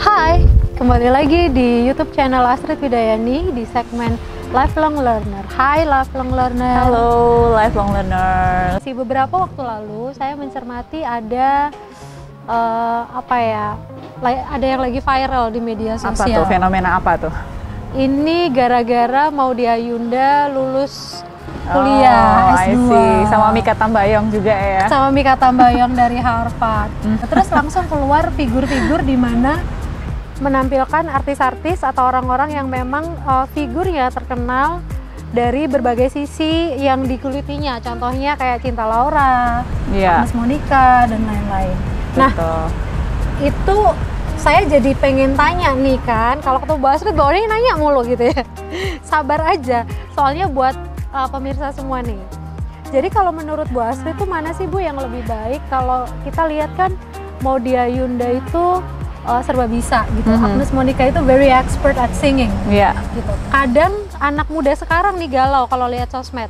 Hai, kembali lagi di YouTube channel Astrid Widayani di segmen Lifelong Learner. Hai Lifelong Learner. Halo Lifelong Learner. Beberapa waktu lalu saya mencermati ada ada yang lagi viral di media sosial. Apa tuh? Fenomena apa tuh? Ini gara-gara Maudy Ayunda lulus kuliah S2 sama Mikha Tambayong juga ya. Sama Mikha Tambayong dari Harvard. Terus langsung keluar figur-figur di mana menampilkan artis-artis atau orang-orang yang memang figurnya terkenal dari berbagai sisi yang digelutinya. Contohnya kayak Cinta Laura, Agnes Monica dan lain-lain. Nah, itu saya jadi pengen tanya nih kan, kalau ketemu Bu Astrid, Bu Astrid nanya mulu gitu ya. Sabar aja, soalnya buat pemirsa semua nih. Jadi kalau menurut Bu Astrid tuh mana sih Bu yang lebih baik? Kalau kita lihat kan Maudy Ayunda itu serba bisa gitu. Agnes Monica itu very expert at singing. Gitu. Kadang anak muda sekarang nih galau kalau lihat sosmed.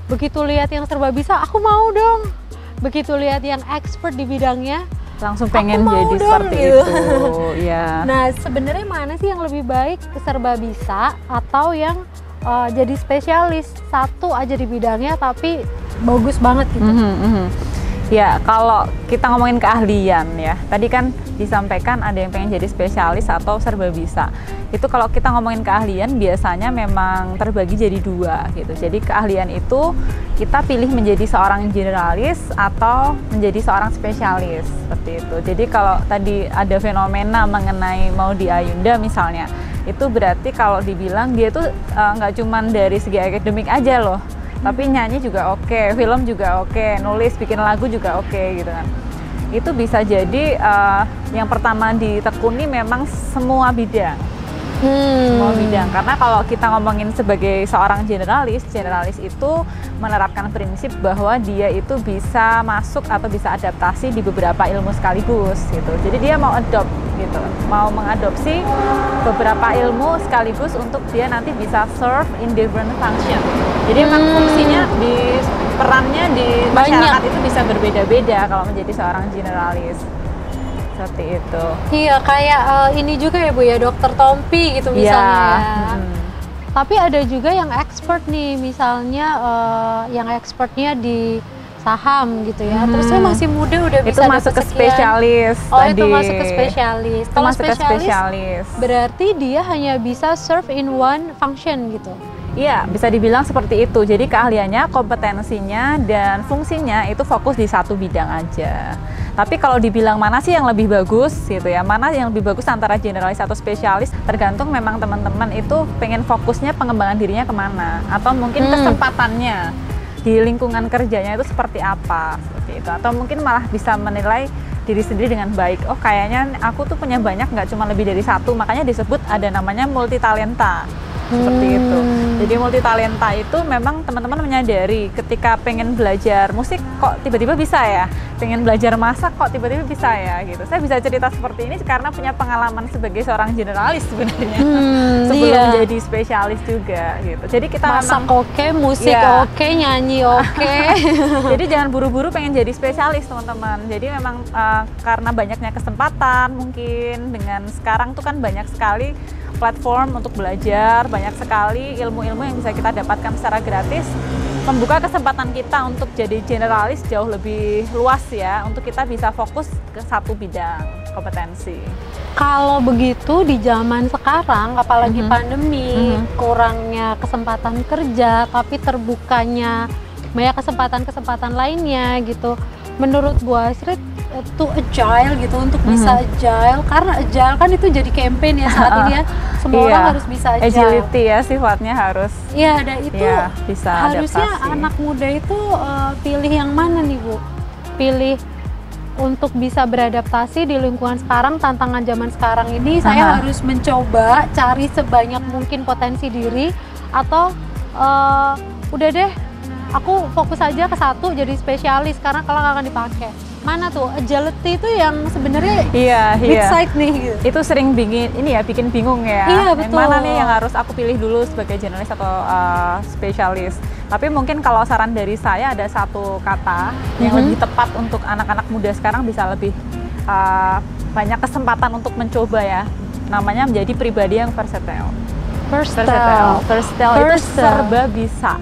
Begitu lihat yang serba bisa, aku mau dong. Begitu lihat yang expert di bidangnya, langsung pengen jadi dong, seperti gitu. itu. Nah, sebenarnya mana sih yang lebih baik, serba bisa atau yang jadi spesialis satu aja di bidangnya tapi bagus banget gitu? Ya, kalau kita ngomongin keahlian ya, tadi kan disampaikan ada yang pengen jadi spesialis atau serba bisa. Itu kalau kita ngomongin keahlian biasanya memang terbagi jadi dua gitu. Jadi keahlian itu kita pilih menjadi seorang generalis atau menjadi seorang spesialis, seperti itu. Jadi kalau tadi ada fenomena mengenai Maudy Ayunda misalnya, itu berarti kalau dibilang dia tuh nggak cuman dari segi akademik aja loh, tapi nyanyi juga oke, film juga oke, nulis, bikin lagu juga oke gitu kan. Itu bisa jadi yang pertama ditekuni memang semua bidang. Semua bidang, karena kalau kita ngomongin sebagai seorang generalis itu menerapkan prinsip bahwa dia itu bisa masuk atau bisa adaptasi di beberapa ilmu sekaligus gitu. Jadi dia mau adopt gitu, mau mengadopsi beberapa ilmu sekaligus untuk dia nanti bisa serve in different function. Jadi memang fungsinya di perannya di masyarakat itu bisa berbeda-beda kalau menjadi seorang generalis. Seperti itu. Iya, kayak ini juga ya Bu ya, Dokter Tompi gitu misalnya. Tapi ada juga yang expert nih, misalnya yang expertnya di saham gitu ya. Terus saya masih muda udah bisa masuk ke spesialis. Itu masuk ke spesialis. Kalau spesialis berarti dia hanya bisa serve in one function gitu. Iya, bisa dibilang seperti itu. Jadi keahliannya, kompetensinya, dan fungsinya itu fokus di satu bidang aja. Tapi kalau dibilang mana sih yang lebih bagus gitu ya, mana yang lebih bagus antara generalis atau spesialis, tergantung memang teman-teman itu pengen fokusnya pengembangan dirinya kemana, atau mungkin kesempatannya di lingkungan kerjanya itu seperti apa, seperti itu. Atau mungkin malah bisa menilai diri sendiri dengan baik. Oh, kayaknya aku tuh punya banyak, nggak cuma lebih dari satu, makanya disebut ada namanya multitalenta. Seperti itu. Jadi multitalenta itu memang teman-teman menyadari ketika pengen belajar musik kok tiba-tiba bisa ya, pengen belajar masak kok tiba-tiba bisa ya gitu. Saya bisa cerita seperti ini karena punya pengalaman sebagai seorang generalis sebenarnya sebelum jadi spesialis juga gitu. Jadi kita masak oke, musik oke, nyanyi oke. Jadi jangan buru-buru pengen jadi spesialis teman-teman. Jadi memang karena banyaknya kesempatan mungkin dengan sekarang tuh kan banyak sekali platform untuk belajar, banyak sekali ilmu-ilmu yang bisa kita dapatkan secara gratis, membuka kesempatan kita untuk jadi generalis jauh lebih luas ya, untuk kita bisa fokus ke satu bidang kompetensi. Kalau begitu di zaman sekarang, apalagi pandemi, kurangnya kesempatan kerja, tapi terbukanya banyak kesempatan-kesempatan lainnya gitu. Menurut Bu Astrid, to agile gitu, untuk bisa agile, karena agile kan itu jadi campaign ya saat ini ya, semua orang harus bisa agile. Agility ya sifatnya harus. Iya, ada itu bisa harusnya adaptasi. Anak muda itu pilih yang mana nih Bu? Pilih untuk bisa beradaptasi di lingkungan sekarang, tantangan zaman sekarang ini, saya harus mencoba cari sebanyak mungkin potensi diri, atau udah deh aku fokus aja ke satu jadi spesialis karena kalau nggak akan dipakai. Mana tuh agility itu yang sebenarnya big side nih gitu. Itu sering bikin bingung ya. Iya, betul. Mana nih yang harus aku pilih dulu sebagai generalis atau spesialis. Tapi mungkin kalau saran dari saya ada satu kata yang lebih tepat untuk anak-anak muda sekarang, bisa lebih banyak kesempatan untuk mencoba ya, namanya menjadi pribadi yang versatile. Versatile Itu serba bisa.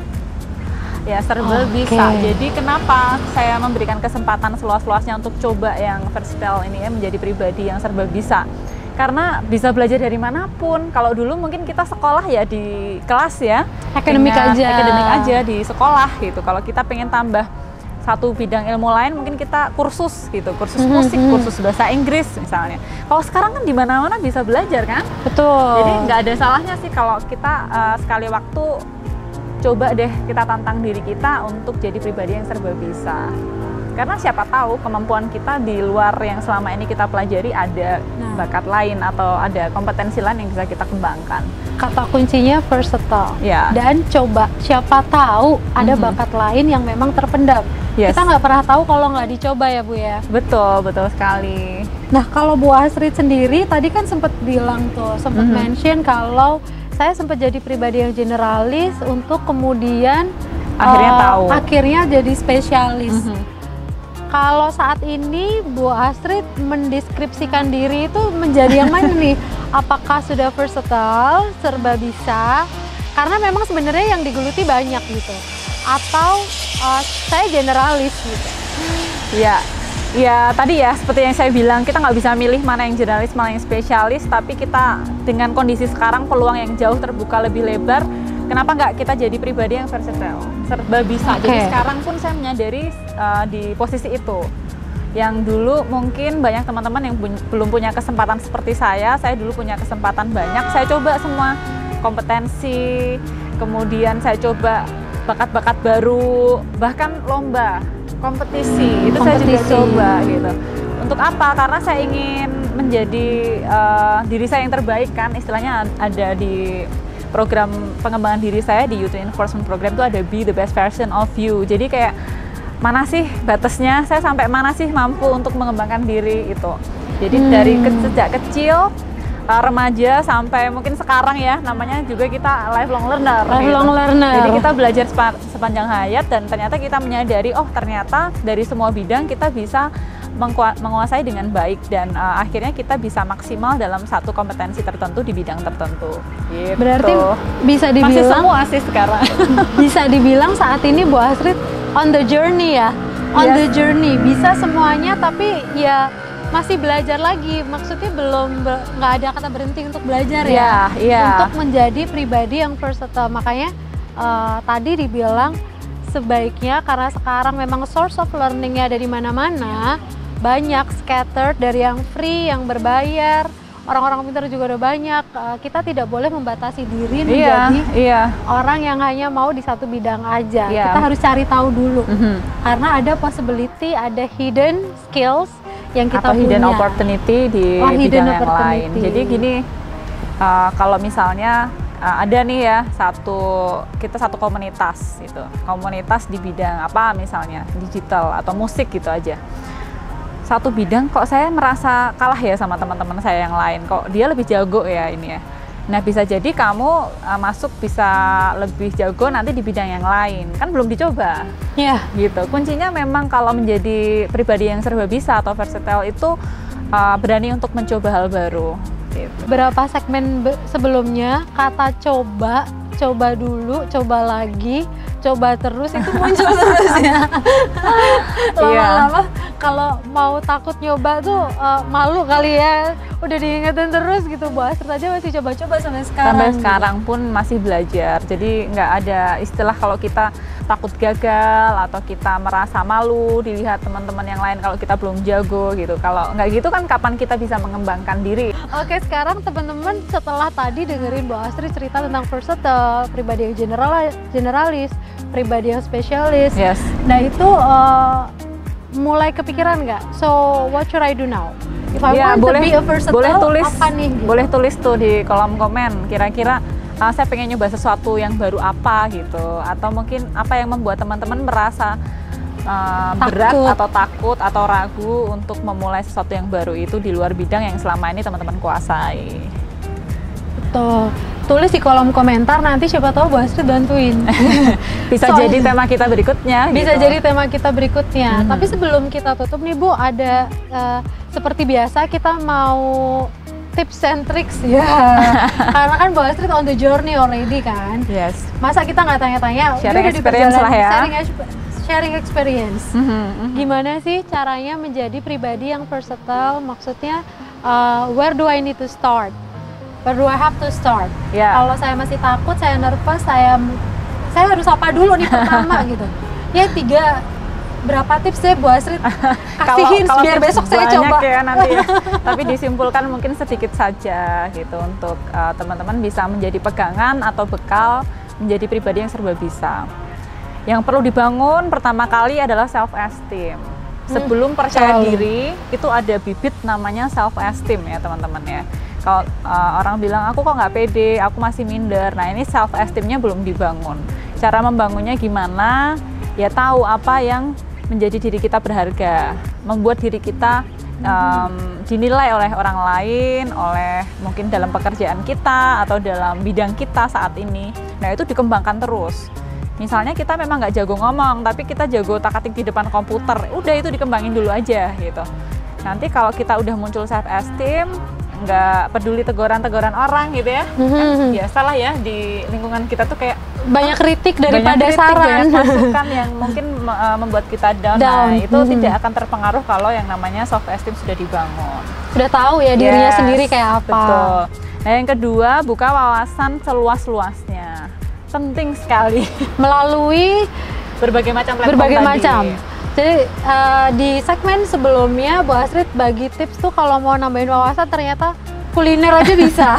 Ya, serba bisa. Jadi kenapa saya memberikan kesempatan seluas-luasnya untuk coba yang versatile ini ya, menjadi pribadi yang serba bisa. Karena bisa belajar dari manapun. Kalau dulu mungkin kita sekolah ya di kelas ya, akademik aja di sekolah gitu. Kalau kita pengen tambah satu bidang ilmu lain, mungkin kita kursus gitu, kursus musik, kursus bahasa Inggris misalnya. Kalau sekarang kan di mana-mana bisa belajar kan? Betul. Jadi nggak ada salahnya sih kalau kita sekali waktu coba deh kita tantang diri kita untuk jadi pribadi yang serba bisa. Karena siapa tahu kemampuan kita di luar yang selama ini kita pelajari ada bakat lain atau ada kompetensi lain yang bisa kita kembangkan. Kata kuncinya versatile. Ya. Dan coba, siapa tahu ada bakat lain yang memang terpendam. Yes. Kita nggak pernah tahu kalau nggak dicoba ya Bu ya. Betul, betul sekali. Nah kalau Bu Astrid sendiri tadi kan sempat bilang tuh, sempat mention kalau saya sempat jadi pribadi yang generalis untuk kemudian akhirnya jadi spesialis. Kalau saat ini Bu Astrid mendeskripsikan diri itu menjadi yang mana nih? Apakah sudah versatile, serba bisa? Karena memang sebenarnya yang digeluti banyak gitu. Atau saya generalis gitu? Ya tadi ya seperti yang saya bilang, kita nggak bisa milih mana yang generalis, mana yang spesialis, tapi kita dengan kondisi sekarang peluang yang jauh terbuka lebih lebar, kenapa nggak kita jadi pribadi yang versatile, serba bisa. Jadi sekarang pun saya menyadari di posisi itu. Yang dulu mungkin banyak teman-teman yang belum punya kesempatan seperti saya dulu punya kesempatan banyak, saya coba semua kompetensi, kemudian saya coba bakat-bakat baru, bahkan lomba, kompetisi, itu saya juga coba gitu. Untuk apa? Karena saya ingin menjadi diri saya yang terbaik kan, istilahnya ada di program pengembangan diri saya di Youth Enforcement Program itu ada Be the Best Version of You. Jadi kayak mana sih batasnya, saya sampai mana sih mampu untuk mengembangkan diri itu. Jadi dari sejak kecil, remaja sampai mungkin sekarang ya, namanya juga kita lifelong learner. Jadi kita belajar sepanjang hayat dan ternyata kita menyadari, oh ternyata dari semua bidang kita bisa menguasai dengan baik dan akhirnya kita bisa maksimal dalam satu kompetensi tertentu di bidang tertentu. Gitu. Berarti bisa dibilang masih semua sih sekarang. Bisa dibilang saat ini Bu Astrid on the journey ya, the journey, bisa semuanya tapi ya masih belajar lagi. Maksudnya nggak ada kata berhenti untuk belajar ya. Untuk menjadi pribadi yang versatile. Makanya tadi dibilang sebaiknya karena sekarang memang source of learningnya ada di mana-mana, banyak scattered dari yang free, yang berbayar, orang-orang pintar juga udah banyak. Kita tidak boleh membatasi diri menjadi orang yang hanya mau di satu bidang aja. Kita harus cari tahu dulu, karena ada possibility, ada hidden skills yang kita punya, hidden opportunity di bidang yang lain. Jadi gini, kalau misalnya ada nih ya kita satu komunitas gitu, komunitas di bidang apa misalnya digital atau musik gitu aja. Satu bidang kok saya merasa kalah ya sama teman-teman saya yang lain, kok dia lebih jago ya ini ya. Nah bisa jadi kamu masuk bisa lebih jago nanti di bidang yang lain, kan belum dicoba. Gitu. Kuncinya memang kalau menjadi pribadi yang serba bisa atau versatile itu berani untuk mencoba hal baru. Gitu. Berapa segmen sebelumnya kata coba dulu, coba lagi, coba terus itu muncul terus ya. Lama-lama kalau mau takut nyoba tuh malu kali ya, udah diingetin terus gitu. Bu Astrid aja masih coba-coba sampai sekarang. Sampai sekarang pun masih belajar. Jadi nggak ada istilah kalau kita takut gagal atau kita merasa malu dilihat teman-teman yang lain kalau kita belum jago gitu. Kalau nggak gitu kan kapan kita bisa mengembangkan diri? Oke, sekarang teman-teman setelah tadi dengerin Bu Astrid cerita tentang versatile, pribadi yang generalis, pribadi yang spesialis. Nah itu mulai kepikiran nggak? So what should I do now? If I want to be a versatile, apa nih? Gitu? Boleh tulis tuh di kolom komen. Kira-kira saya pengen nyoba sesuatu yang baru apa gitu, atau mungkin apa yang membuat teman-teman merasa berat atau takut atau ragu untuk memulai sesuatu yang baru itu di luar bidang yang selama ini teman-teman kuasai. Betul. Tulis di kolom komentar, nanti siapa tahu Bu Astrid bantuin. Bisa jadi tema kita berikutnya. Bisa jadi tema kita berikutnya. Tapi sebelum kita tutup nih Bu, ada seperti biasa kita mau tips and tricks ya. Karena kan Bu Astrid on the journey already kan. Yes. Masa kita nggak tanya-tanya, Sharing udah di experience lah ya. Sharing experience. Gimana sih caranya menjadi pribadi yang versatile? Maksudnya where do I need to start? Where do I have to start? Yeah. Kalau saya masih takut, saya nervous, saya harus apa dulu nih pertama gitu. Ya berapa tips deh Bu Astrid kasihin biar besok saya coba. Ya nanti ya. Tapi disimpulkan mungkin sedikit saja gitu untuk teman-teman bisa menjadi pegangan atau bekal menjadi pribadi yang serba bisa. Yang perlu dibangun pertama kali adalah self esteem. Sebelum percaya diri itu ada bibit namanya self esteem ya teman-teman ya. Kalau orang bilang aku kok nggak pede, aku masih minder. Nah ini self esteemnya belum dibangun. Cara membangunnya gimana? Ya tahu apa yang menjadi diri kita berharga, membuat diri kita dinilai oleh orang lain, oleh mungkin dalam pekerjaan kita atau dalam bidang kita saat ini. Nah itu dikembangkan terus. Misalnya kita memang nggak jago ngomong, tapi kita jago otak-atik di depan komputer. Udah itu dikembangin dulu aja gitu. Nanti kalau kita udah muncul self esteem, nggak peduli teguran-teguran orang gitu ya. Kan biasalah ya di lingkungan kita tuh kayak banyak kritik daripada saran, banyak masukan yang mungkin membuat kita down. Nah, itu tidak akan terpengaruh kalau yang namanya self esteem sudah dibangun. Sudah tahu ya dirinya sendiri kayak apa. Betul. Nah, yang kedua, buka wawasan seluas-luasnya. Penting sekali melalui berbagai macam platform berbagai tadi. macam. Jadi di segmen sebelumnya Bu Astrid bagi tips tuh kalau mau nambahin wawasan ternyata kuliner aja bisa.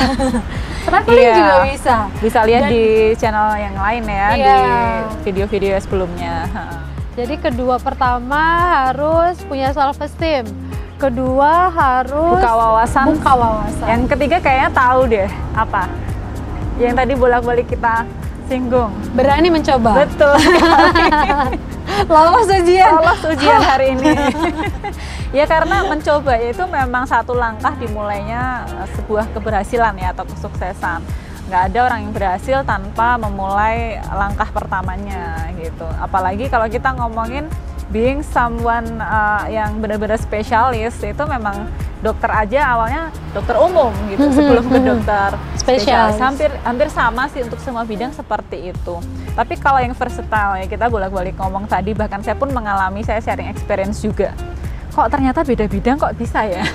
Traveling juga bisa. Bisa lihat di channel yang lain ya, di video-video sebelumnya. Jadi kedua pertama harus punya self esteem. Kedua harus buka wawasan. Yang ketiga kayaknya tahu deh apa. Yang tadi bolak-balik kita singgung. Berani mencoba. Betul. Lolos ujian hari ini. Ya karena mencoba itu memang satu langkah dimulainya sebuah keberhasilan ya atau kesuksesan. Nggak ada orang yang berhasil tanpa memulai langkah pertamanya gitu. Apalagi kalau kita ngomongin being someone yang benar-benar spesialis, itu memang dokter aja awalnya dokter umum gitu sebelum ke dokter spesialis. Hampir sama sih untuk semua bidang seperti itu. Tapi kalau yang versatile ya kita bolak-balik ngomong tadi, bahkan saya pun mengalami, saya sharing experience juga. Kok ternyata beda bidang kok bisa ya?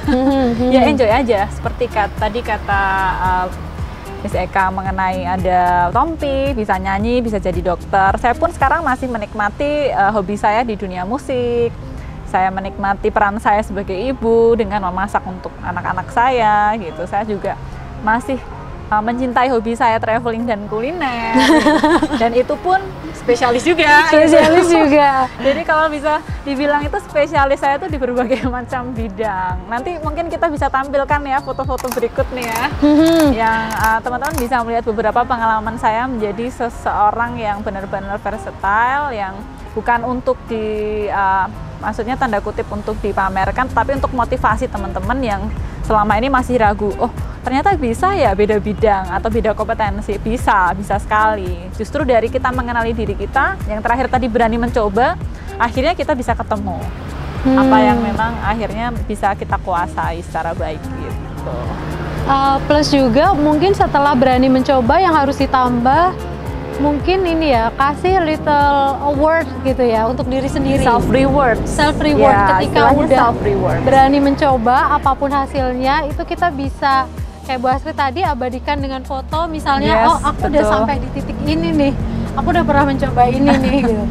Ya enjoy aja. Seperti tadi kata Miss Eka mengenai ada Tompi, bisa nyanyi, bisa jadi dokter. Saya pun sekarang masih menikmati hobi saya di dunia musik. Saya menikmati peran saya sebagai ibu dengan memasak untuk anak-anak saya gitu. Saya juga masih mencintai hobi saya traveling dan kuliner. Dan itu pun spesialis juga. Spesialis juga. Jadi kalau bisa dibilang itu spesialis saya tuh di berbagai macam bidang. Nanti mungkin kita bisa tampilkan ya foto-foto berikut nih ya. Yang teman-teman bisa melihat beberapa pengalaman saya menjadi seseorang yang benar-benar versatile, yang bukan untuk maksudnya tanda kutip untuk dipamerkan, tapi untuk motivasi teman-teman yang selama ini masih ragu. Oh, ternyata bisa ya beda bidang atau beda kompetensi. Bisa sekali. Justru dari kita mengenali diri kita, yang terakhir tadi berani mencoba, akhirnya kita bisa ketemu apa yang memang akhirnya bisa kita kuasai secara baik gitu. Plus juga mungkin setelah berani mencoba yang harus ditambah mungkin ini ya, kasih little award gitu ya untuk diri sendiri. Self reward Ya, ketika udah self-reward. Berani mencoba apapun hasilnya, itu kita bisa kayak Bu Astrid tadi abadikan dengan foto misalnya. Yes, oh aku udah sampai di titik ini nih, aku udah pernah mencoba ini nih gitu.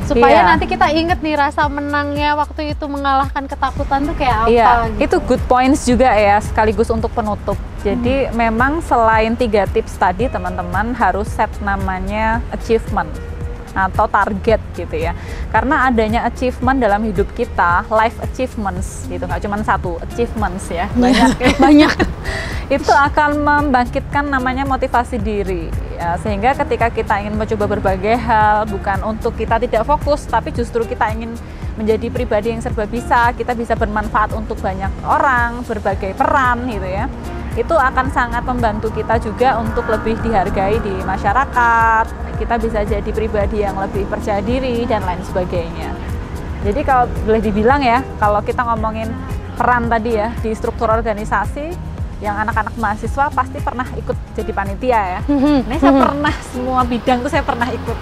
Supaya nanti kita inget nih rasa menangnya waktu itu mengalahkan ketakutan tuh kayak apa gitu. Itu good points juga ya, sekaligus untuk penutup. Jadi memang selain 3 tips tadi, teman-teman harus set namanya achievement atau target gitu ya. Karena adanya achievement dalam hidup kita, life achievements gitu, nggak cuma satu, achievements ya, banyak. Itu akan membangkitkan namanya motivasi diri ya, sehingga ketika kita ingin mencoba berbagai hal, bukan untuk kita tidak fokus, tapi justru kita ingin menjadi pribadi yang serba bisa, kita bisa bermanfaat untuk banyak orang, berbagai peran gitu ya. Itu akan sangat membantu kita juga untuk lebih dihargai di masyarakat. Kita bisa jadi pribadi yang lebih percaya diri dan lain sebagainya. Jadi kalau boleh dibilang ya, kalau kita ngomongin peran tadi ya di struktur organisasi, yang anak-anak mahasiswa pasti pernah ikut jadi panitia ya. Ini saya pernah, semua bidang tuh saya pernah ikut.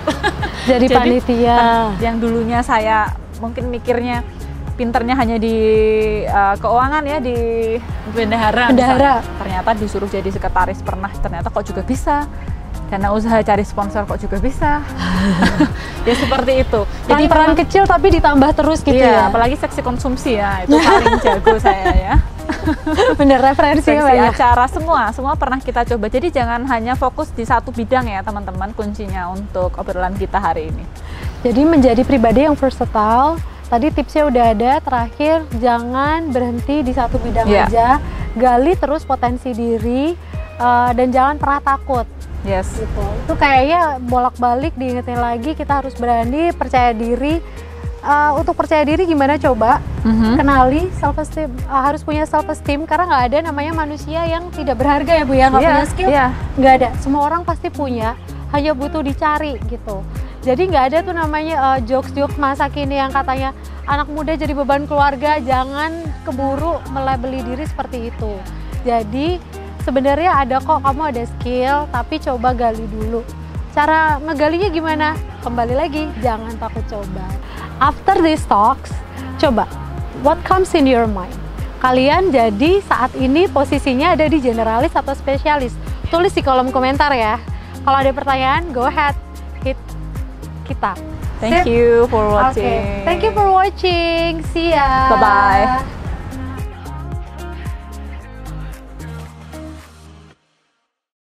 Jadi panitia. Yang dulunya saya mungkin mikirnya pinternya hanya di keuangan ya, di bendahara. Ternyata disuruh jadi sekretaris pernah, ternyata kok juga bisa. Dana usaha cari sponsor kok juga bisa. Ya seperti itu. Jadi peran kecil tapi ditambah terus gitu ya. Apalagi seksi konsumsi ya, itu paling jago saya ya. Bener, referensi ya. Acara semua pernah kita coba. Jadi jangan hanya fokus di satu bidang ya teman-teman, kuncinya untuk obrolan kita hari ini. Jadi menjadi pribadi yang versatile. Tadi tipsnya udah ada. Terakhir, jangan berhenti di satu bidang aja. Gali terus potensi diri dan jangan pernah takut. Yes. Gitu. Itu kayaknya bolak-balik diingetin lagi, kita harus berani, percaya diri. Untuk percaya diri gimana coba? Kenali self esteem, harus punya self esteem karena nggak ada namanya manusia yang tidak berharga ya Bu ya, nggak punya skill, nggak ada. Semua orang pasti punya, hanya butuh dicari gitu. Jadi nggak ada tuh namanya jokes-jokes masa kini yang katanya anak muda jadi beban keluarga, jangan keburu melabeli diri seperti itu. Jadi sebenarnya ada kok, kamu ada skill, tapi coba gali dulu. Cara ngegalinya gimana? Kembali lagi, jangan takut coba. After these talks, coba, what comes in your mind? Kalian jadi saat ini posisinya ada di generalis atau spesialis? Tulis di kolom komentar ya. Kalau ada pertanyaan, go ahead, hit kita. Thank you for watching. Thank you for watching. See ya. Bye-bye.